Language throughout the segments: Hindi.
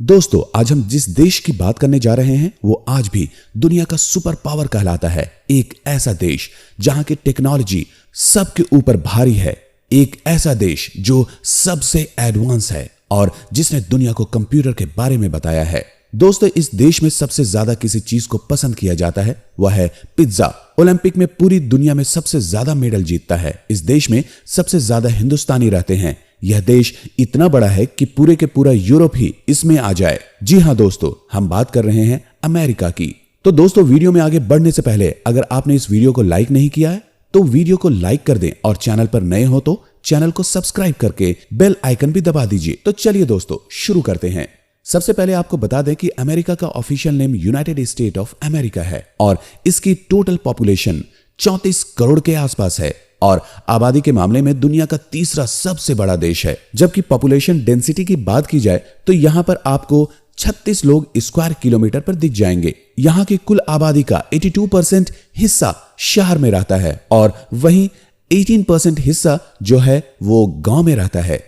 दोस्तों, आज हम जिस देश की बात करने जा रहे हैं वो आज भी दुनिया का सुपर पावर कहलाता है। एक ऐसा देश जहां की टेक्नोलॉजी सबके ऊपर भारी है, एक ऐसा देश जो सबसे एडवांस है और जिसने दुनिया को कंप्यूटर के बारे में बताया है। दोस्तों, इस देश में सबसे ज्यादा किसी चीज को पसंद किया जाता है वह है पिज्जा। ओलंपिक में पूरी दुनिया में सबसे ज्यादा मेडल जीतता है। इस देश में सबसे ज्यादा हिंदुस्तानी रहते हैं। यह देश इतना बड़ा है कि पूरे के पूरा यूरोप ही इसमें आ जाए। जी हां दोस्तों, हम बात कर रहे हैं अमेरिका की। तो दोस्तों, वीडियो में आगे बढ़ने से पहले अगर आपने इस वीडियो को लाइक नहीं किया है तो वीडियो को लाइक कर दें और चैनल पर नए हो तो चैनल को सब्सक्राइब करके बेल आइकन भी दबा दीजिए। तो चलिए दोस्तों, शुरू करते हैं। सबसे पहले आपको बता दें कि अमेरिका का official name United state of America है और इसकी टोटल पॉपुलेशन 34 करोड़ के आसपास है और आबादी के मामले में दुनिया का तीसरा सबसे बड़ा देश है। जबकि पॉपुलेशन डेंसिटी की बात की जाए तो यहां पर आपको 36 लोग स्क्वायर किलोमीटर पर दिख जाएंगे। यहां की कुल आबादी का 82% हिस्सा शहर में रहता है और वहीं 18% हिस्सा जो है वो गांव में रहता है।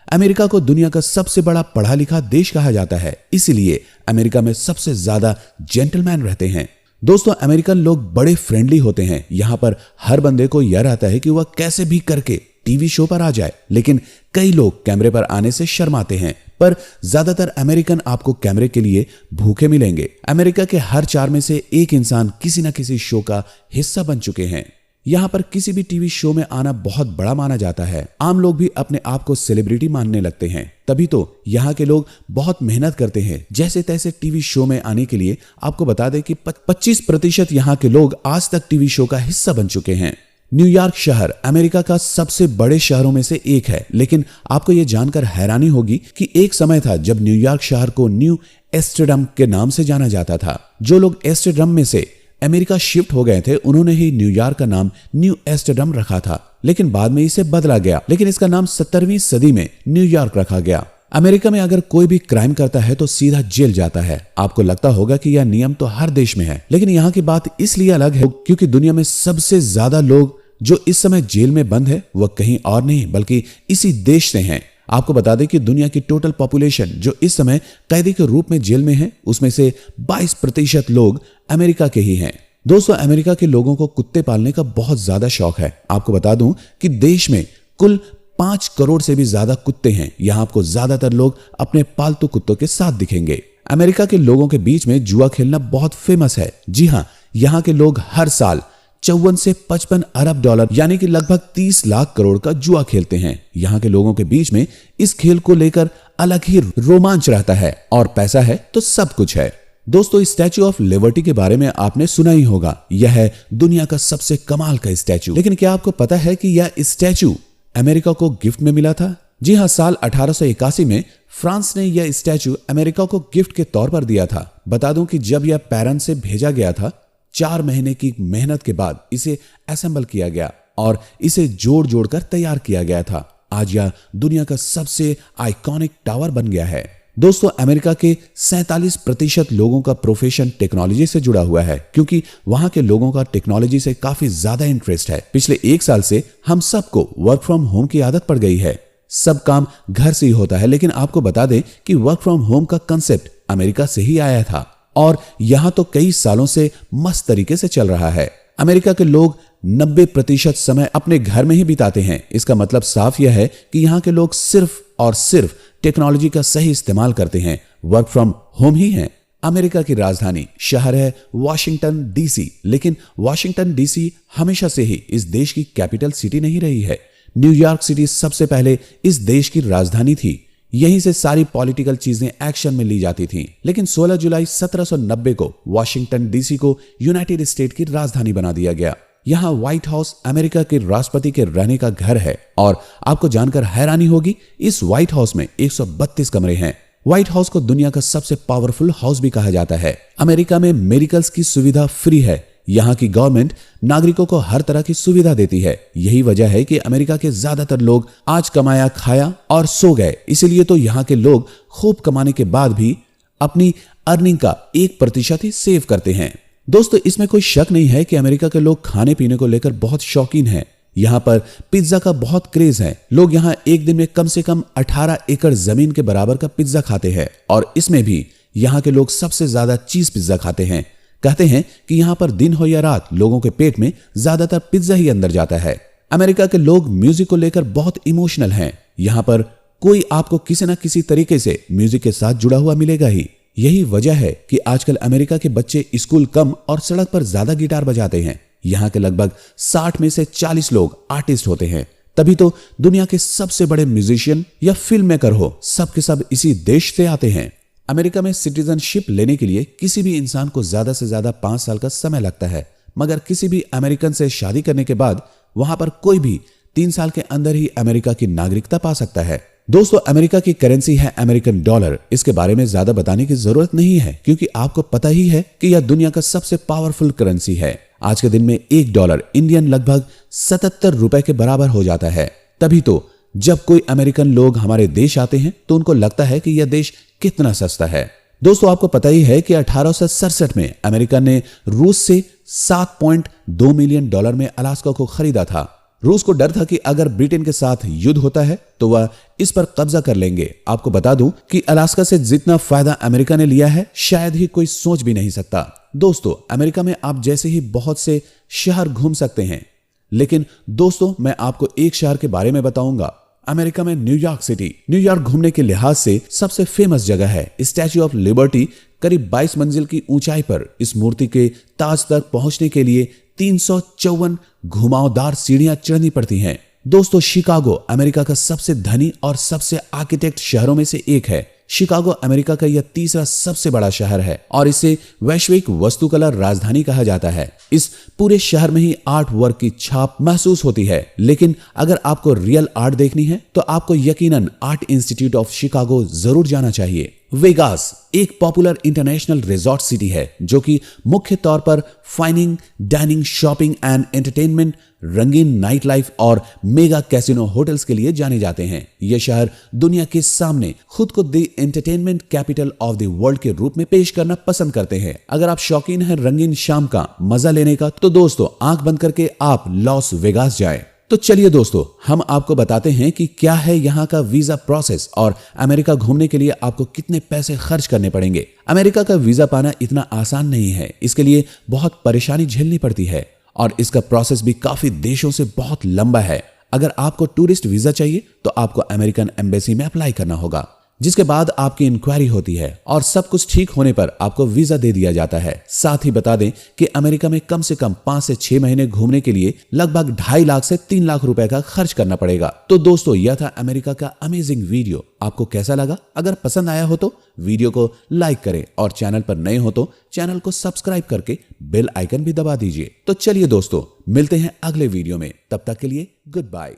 अमेरिका को दुनिया का सबसे बड़ा पढ़ा लिखा देश कहा जाता है, इसलिए अमेरिका में सबसे ज्यादा जेंटलमैन रहते हैं। दोस्तों, अमेरिकन लोग बड़े फ्रेंडली होते हैं। यहां पर हर बंदे को यह रहता है कि वह कैसे भी करके टीवी शो पर आ जाए, लेकिन कई लोग कैमरे पर आने से शर्माते हैं। पर ज्यादातर अमेरिकन आपको कैमरे के लिए भूखे मिलेंगे। अमेरिका के हर 4 में से एक इंसान किसी न किसी शो का हिस्सा बन चुके हैं। यहां पर किसी भी टीवी शो में आना बहुत बड़ा माना जाता है। आम लोग भी अपने आप को सेलिब्रिटी मानने लगते हैं। तभी तो यहां के लोग बहुत मेहनत करते हैं जैसे तैसे टीवी शो में आने के लिए। आपको बता दें कि 25% यहां के लोग आज तक टीवी शो का हिस्सा बन चुके हैं। न्यूयॉर्क शहर अमेरिका का सबसे बड़े शहरों में से एक है, लेकिन आपको यह जानकर हैरानी होगी कि एक समय था जब न्यूयॉर्क शहर को न्यू एम्स्टर्डम के नाम से जाना जाता था। जो लोग एम्स्टर्डम में से अमेरिका शिफ्ट हो गए थे उन्होंने ही न्यूयॉर्क का नाम न्यू एम्स्टर्डम रखा था, लेकिन बाद में इसे बदला गया। लेकिन इसका नाम 17वीं सदी में न्यूयॉर्क रखा गया। अमेरिका में अगर कोई भी क्राइम करता है तो सीधा जेल जाता है। आपको लगता होगा कि यह नियम तो हर देश में है, लेकिन यहाँ की बात इसलिए अलग है क्योंकि दुनिया में सबसे ज्यादा लोग जो इस समय जेल में बंद है वह कहीं और नहीं बल्कि इसी देश से हैं। आपको बता दें कि दुनिया की टोटल पॉपुलेशन जो इस समय कैदी के रूप में जेल में है उसमें से 22% लोग अमेरिका के ही हैं। दोस्तों, अमेरिका के लोगों को कुत्ते पालने का बहुत ज्यादा शौक है। आपको बता दूं कि देश में कुल 5 करोड़ से भी ज्यादा कुत्ते हैं। यहां आपको ज्यादातर लोग अपने पालतू कुत्तों के साथ दिखेंगे। अमेरिका के लोगों के बीच में जुआ खेलना बहुत फेमस है। जी हां, यहां के लोग हर साल 54 से 55 अरब डॉलर यानी कि लगभग 30 लाख करोड़ का जुआ खेलते हैं। यहाँ के लोगों के बीच में इस खेल को लेकर अलग ही रोमांच रहता है और पैसा है तो सब कुछ है। दोस्तों, स्टैच्यू ऑफ लिबर्टी के बारे में आपने सुना ही होगा। यह है दुनिया का सबसे कमाल का स्टैच्यू। लेकिन क्या आपको पता है कि यह स्टैच्यू अमेरिका को गिफ्ट में मिला था? जी हाँ, साल 1881 में फ्रांस ने यह स्टैच्यू अमेरिका को गिफ्ट के तौर पर दिया था। बता दूं कि जब यह पेरिस से भेजा गया था 4 महीने की मेहनत के बाद इसे असेंबल किया गया और इसे जोड़ कर तैयार किया गया था। आज यह दुनिया का सबसे आइकॉनिक टावर बन गया है। दोस्तों, अमेरिका के 47% लोगों का प्रोफेशन टेक्नोलॉजी से जुड़ा हुआ है क्योंकि वहां के लोगों का टेक्नोलॉजी से काफी ज्यादा इंटरेस्ट है। पिछले 1 साल से हम सबको वर्क फ्रॉम होम की आदत पड़ गई है। सब काम घर से ही होता है, लेकिन आपको बता दें कि वर्क फ्रॉम होम का कंसेप्ट अमेरिका से ही आया था और यहां तो कई सालों से मस्त तरीके से चल रहा है। अमेरिका के लोग 90% समय अपने घर में ही बिताते हैं। इसका मतलब साफ यह है कि यहां के लोग सिर्फ और सिर्फ टेक्नोलॉजी का सही इस्तेमाल करते हैं। वर्क फ्रॉम होम ही है। अमेरिका की राजधानी शहर है वॉशिंगटन डीसी, लेकिन वॉशिंगटन डीसी हमेशा से ही इस देश की कैपिटल सिटी नहीं रही है। न्यूयॉर्क सिटी सबसे पहले इस देश की राजधानी थी। यहीं से सारी पॉलिटिकल चीजें एक्शन में ली जाती थीं। लेकिन 16 जुलाई 1790 को वॉशिंगटन डीसी को यूनाइटेड स्टेट की राजधानी बना दिया गया। यहां व्हाइट हाउस अमेरिका के राष्ट्रपति के रहने का घर है और आपको जानकर हैरानी होगी, इस व्हाइट हाउस में 132 कमरे हैं। व्हाइट हाउस को दुनिया का सबसे पावरफुल हाउस भी कहा जाता है। अमेरिका में मेडिकल्स की सुविधा फ्री है। यहाँ की गवर्नमेंट नागरिकों को हर तरह की सुविधा देती है। यही वजह है कि अमेरिका के ज्यादातर लोग आज कमाया, खाया और सो गए। इसीलिए तो यहाँ के लोग खूब कमाने के बाद भी अपनी अर्निंग का 1% ही सेव करते हैं। दोस्तों, इसमें कोई शक नहीं है कि अमेरिका के लोग खाने पीने को लेकर बहुत शौकीन हैं। यहाँ पर पिज्जा का बहुत क्रेज है। लोग यहाँ एक दिन में कम से कम 18 एकड़ जमीन के बराबर का पिज्जा खाते हैं और इसमें भी यहाँ के लोग सबसे ज्यादा चीज पिज्जा खाते हैं। कहते हैं कि यहाँ पर दिन हो या रात लोगों के पेट में ज्यादातर पिज्जा ही अंदर जाता है। अमेरिका के लोग म्यूजिक को लेकर बहुत इमोशनल हैं। यहाँ पर कोई आपको किसी न किसी तरीके से म्यूजिक के साथ जुड़ा हुआ मिलेगा ही। यही वजह है कि आजकल अमेरिका के बच्चे स्कूल कम और सड़क पर ज्यादा गिटार बजाते हैं। यहाँ के लगभग 60 में से 40 लोग आर्टिस्ट होते हैं। तभी तो दुनिया के सबसे बड़े म्यूजिशियन या फिल्म मेकर हो सब के सब इसी देश से आते हैं। अमेरिका में सिटीजनशिप लेने के लिए किसी भी इंसान को ज्यादा से ज्यादा 5 साल का समय लगता है, मगर किसी भी अमेरिकन से शादी करने के बाद वहां पर कोई भी 3 साल के अंदर ही अमेरिका की नागरिकता पा सकता है। दोस्तों, अमेरिका की करेंसी है अमेरिकन डॉलर। इसके बारे में ज्यादा बताने की जरूरत नहीं है क्योंकि आपको पता ही है कि यह दुनिया का सबसे पावरफुल करेंसी है। आज के दिन में $1 इंडियन लगभग 77 रुपए के बराबर हो जाता है। तभी तो जब कोई अमेरिकन लोग हमारे देश आते हैं तो उनको लगता है कि यह देश कितना सस्ता है। दोस्तों, आपको पता ही है कि 1867 में अमेरिका ने रूस से $7.2 मिलियन में अलास्का को खरीदा था। रूस को डर था कि अगर ब्रिटेन के साथ युद्ध होता है तो वह इस पर कब्जा कर लेंगे। आपको बता दूं कि अलास्का से जितना फायदा अमेरिका ने लिया है शायद ही कोई सोच भी नहीं सकता। दोस्तों, अमेरिका में आप जैसे ही बहुत से शहर घूम सकते हैं, लेकिन दोस्तों मैं आपको एक शहर के बारे में बताऊंगा। अमेरिका में न्यूयॉर्क सिटी। न्यूयॉर्क घूमने के लिहाज से सबसे फेमस जगह है। स्टैच्यू ऑफ लिबर्टी करीब 22 मंजिल की ऊंचाई पर इस मूर्ति के ताज तक पहुंचने के लिए 354 घुमावदार सीढ़ियां चढ़नी पड़ती हैं। दोस्तों, शिकागो अमेरिका का सबसे धनी और सबसे आर्किटेक्ट शहरों में से एक है। शिकागो अमेरिका का यह तीसरा सबसे बड़ा शहर है और इसे वैश्विक वास्तुकला राजधानी कहा जाता है। इस पूरे शहर में ही आर्ट वर्क की छाप महसूस होती है। लेकिन अगर आपको रियल आर्ट देखनी है तो आपको यकीनन आर्ट इंस्टीट्यूट ऑफ शिकागो जरूर जाना चाहिए। वेगास एक पॉपुलर इंटरनेशनल रिजॉर्ट सिटी है जो कि मुख्य तौर पर fining, dining, shopping and entertainment, रंगीन नाइट लाइफ और मेगा कैसीनो होटल्स के लिए जाने जाते हैं। यह शहर दुनिया के सामने खुद को the entertainment capital of the world के रूप में पेश करना पसंद करते हैं। अगर आप शौकीन हैं रंगीन शाम का मजा लेने का तो दोस्तों आंख बंद करके आप लॉस वेगास जाएं। तो चलिए दोस्तों, हम आपको बताते हैं कि क्या है यहाँ का वीजा प्रोसेस और अमेरिका घूमने के लिए आपको कितने पैसे खर्च करने पड़ेंगे। अमेरिका का वीजा पाना इतना आसान नहीं है। इसके लिए बहुत परेशानी झेलनी पड़ती है और इसका प्रोसेस भी काफी देशों से बहुत लंबा है। अगर आपको टूरिस्ट वीजा चाहिए तो आपको अमेरिकन एम्बेसी में अप्लाई करना होगा, जिसके बाद आपकी इंक्वायरी होती है और सब कुछ ठीक होने पर आपको वीजा दे दिया जाता है। साथ ही बता दें कि अमेरिका में कम से कम 5 से 6 महीने घूमने के लिए लगभग 2.5 लाख से 3 लाख रुपए का खर्च करना पड़ेगा। तो दोस्तों, यह था अमेरिका का अमेजिंग वीडियो। आपको कैसा लगा? अगर पसंद आया हो तो वीडियो को लाइक करें और चैनल पर नए हो तो चैनल को सब्सक्राइब करके बेल आइकन भी दबा दीजिए। तो चलिए दोस्तों, मिलते हैं अगले वीडियो में। तब तक के लिए गुड बाय।